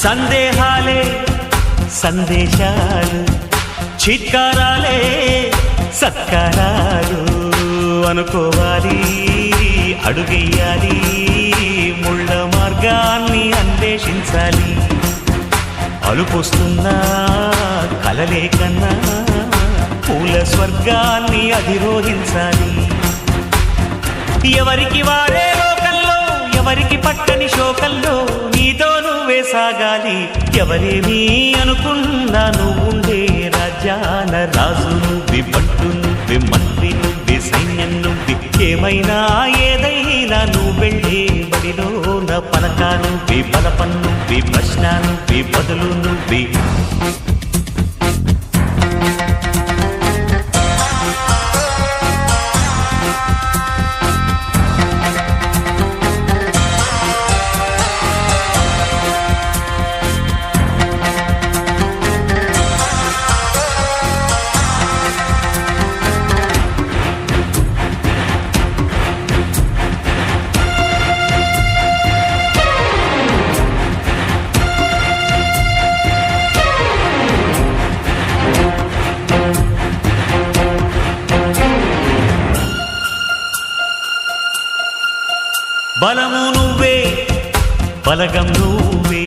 సందేహాలే సందేశాలు, చిత్కారాలే సత్కారాలు. అనుకోవాలి, అడుగెయ్యాలి, ముళ్ళ మార్గాన్ని అన్వేషించాలి. అలుపొస్తున్నా కలలే కన్నా పూల స్వర్గాన్ని అధిరోహించాలి. ఎవరికి వారే లోకల్లో, ఎవరికి పట్టని శోకల్లో నీతో నువ్వే సాగాలి. ఎవరేమీ అనుకున్నా నువ్వుండే రాజ్యాన రాజు నువ్వే, పట్టు నువ్వే, మంత్రి నువ్వే, సైన్యం నువ్వే. ఏమైనా ఏదైనా నువ్వు వెళ్ళే బడిలో నా పలక నువ్వే, బలపం నువ్వే, ప్రశ్న నువ్వే, బదులు నువ్వే. బలము నువ్వే, బలగం నువ్వే.